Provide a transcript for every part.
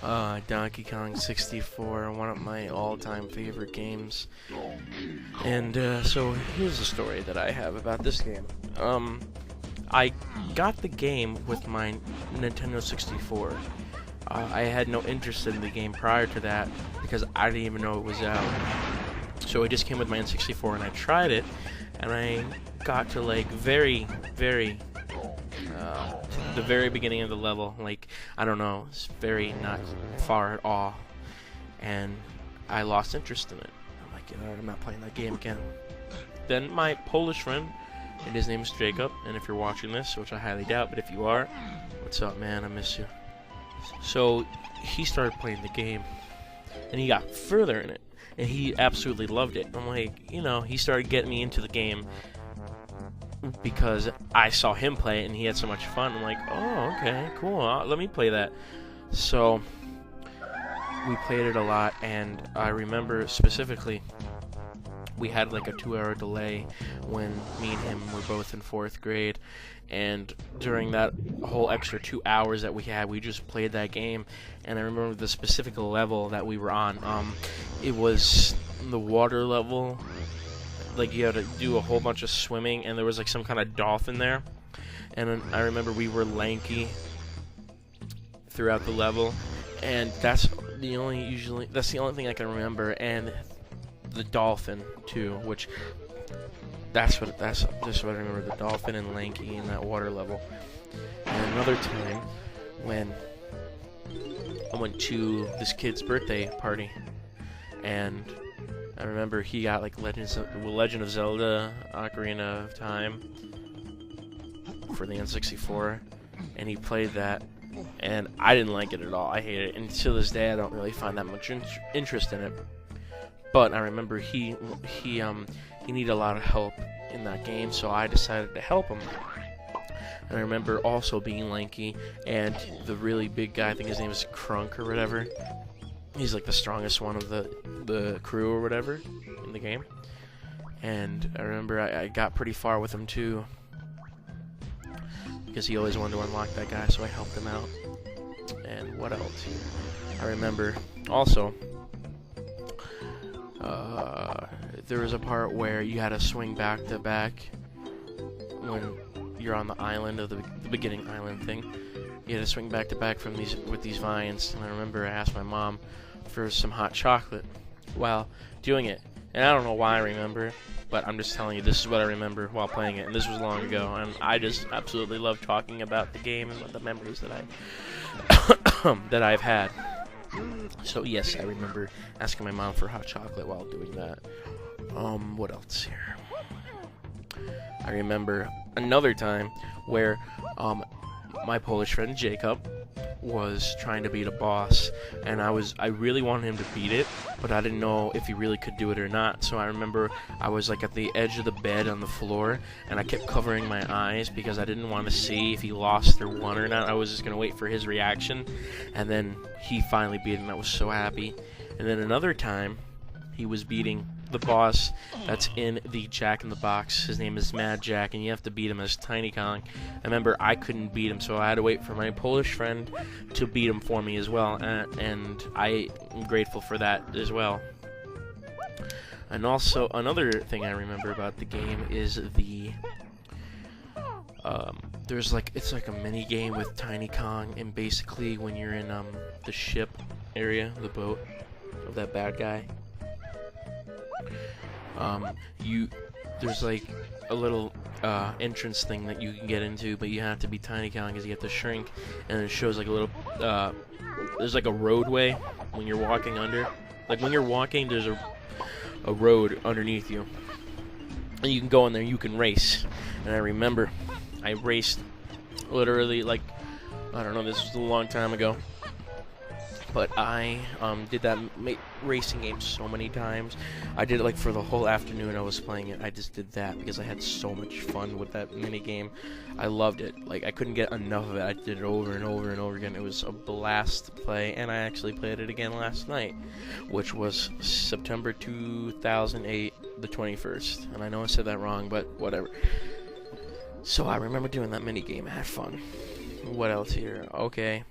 Donkey Kong 64, one of my all-time favorite games. And so here's the story that I have about this game. I got the game with my Nintendo 64. I had no interest in the game prior to that because I didn't even know it was out. So it just came with my N64 and I tried it, and I got to like the very beginning of the level, like, I don't know, it's very not far at all, and I lost interest in it. I'm like, you know, I'm not playing that game again. Then my Polish friend, and his name is Jacob, and if you're watching this, which I highly doubt, but if you are, what's up, man? I miss you. So he started playing the game, and he got further in it, and he absolutely loved it. I'm like, you know, he started getting me into the game because I saw him play it and he had so much fun. I'm like, oh, okay, cool, let me play that. So we played it a lot, and I remember specifically we had like a 2-hour delay when me and him were both in 4th grade, and during that whole extra 2 hours that we had, we just played that game. And I remember the specific level that we were on. It was the water level. Like, you had to do a whole bunch of swimming, and there was like some kind of dolphin there. And then I remember we were lanky throughout the level, and that's the only thing I can remember. And the dolphin too, which that's just what I remember, the dolphin and lanky in that water level. And another time when I went to this kid's birthday party, and I remember he got like Legend of Zelda Ocarina of Time for the N64, and he played that, and I didn't like it at all. I hated it, and to this day I don't really find that much interest in it. But I remember he needed a lot of help in that game, so I decided to help him. And I remember also being lanky, and the really big guy, I think his name is Crunk or whatever. He's like the strongest one of the crew or whatever in the game. And I remember I got pretty far with him too, because he always wanted to unlock that guy, so I helped him out. And what else here? I remember also there was a part where you had to swing back to back when you're on the island of the beginning island thing. You had to swing back to back from with these vines, and I remember I asked my mom for some hot chocolate while doing it. And I don't know why I remember it, but I'm just telling you, this is what I remember while playing it, and this was long ago, and I just absolutely love talking about the game and the memories that that I've had. So yes, I remember asking my mom for hot chocolate while doing that. What else here? I remember another time where my Polish friend Jacob was trying to beat a boss, and I really wanted him to beat it, but I didn't know if he really could do it or not. So I remember I was like at the edge of the bed on the floor, and I kept covering my eyes because I didn't want to see if he lost or won or not. I was just gonna wait for his reaction, and then he finally beat him. I was so happy. And then another time, he was beating the boss that's in the Jack in the Box. His name is Mad Jack, and you have to beat him as Tiny Kong. I remember I couldn't beat him, so I had to wait for my Polish friend to beat him for me as well, and I am grateful for that as well. And also, another thing I remember about the game is it's like a mini game with Tiny Kong, and basically when you're in the ship area, the boat of that bad guy, there's like a little entrance thing that you can get into, but you have to be Tiny Kong because you have to shrink, and it shows like a little there's like a roadway when you're walking under. Like when you're walking, there's a road underneath you, and you can go in there, you can race. And I remember I raced literally, like, I don't know, this was a long time ago, but I did that racing game so many times. I did it like for the whole afternoon I was playing it. I just did that because I had so much fun with that mini game. I loved it. Like, I couldn't get enough of it. I did it over and over and over again. It was a blast to play, and I actually played it again last night, which was September 2008, the 21st. And I know I said that wrong, but whatever. So I remember doing that mini game. I had fun. What else here? Okay.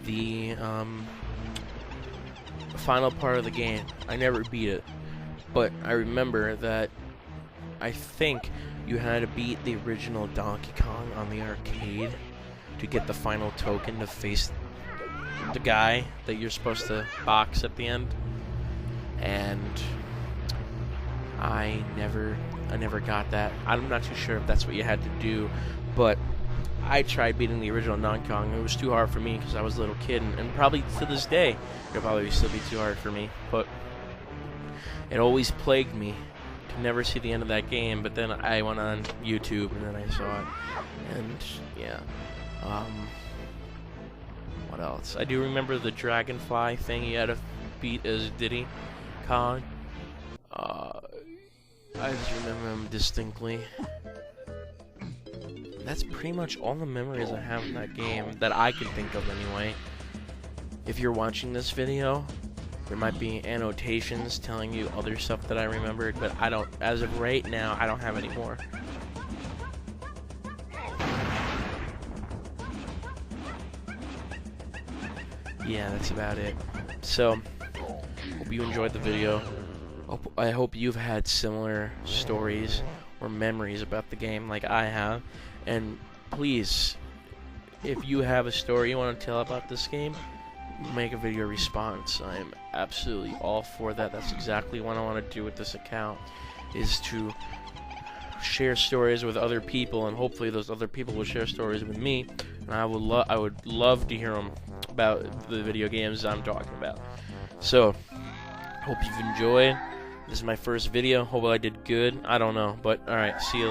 the final part of the game. I never beat it, but I remember that I think you had to beat the original Donkey Kong on the arcade to get the final token to face the guy that you're supposed to box at the end. And I never got that. I'm not too sure if that's what you had to do, but I tried beating the original Donkey Kong. It was too hard for me because I was a little kid, and probably to this day it'll probably still be too hard for me. But it always plagued me to never see the end of that game. But then I went on YouTube and then I saw it, and yeah. What else? I do remember the dragonfly thing you had to beat as Diddy Kong. I just remember him distinctly. That's pretty much all the memories I have in that game that I can think of anyway. If you're watching this video, there might be annotations telling you other stuff that I remembered, but I don't, as of right now, I don't have any more. Yeah, that's about it. So, hope you enjoyed the video. I hope you've had similar stories or memories about the game like I have. And please, if you have a story you want to tell about this game, make a video response. I'm absolutely all for that. That's exactly what I want to do with this account, is to share stories with other people, and hopefully those other people will share stories with me. And I would love to hear them about the video games I'm talking about. So, hope you've enjoyed. This is my first video. Hope I did good. I don't know, but alright, see you later.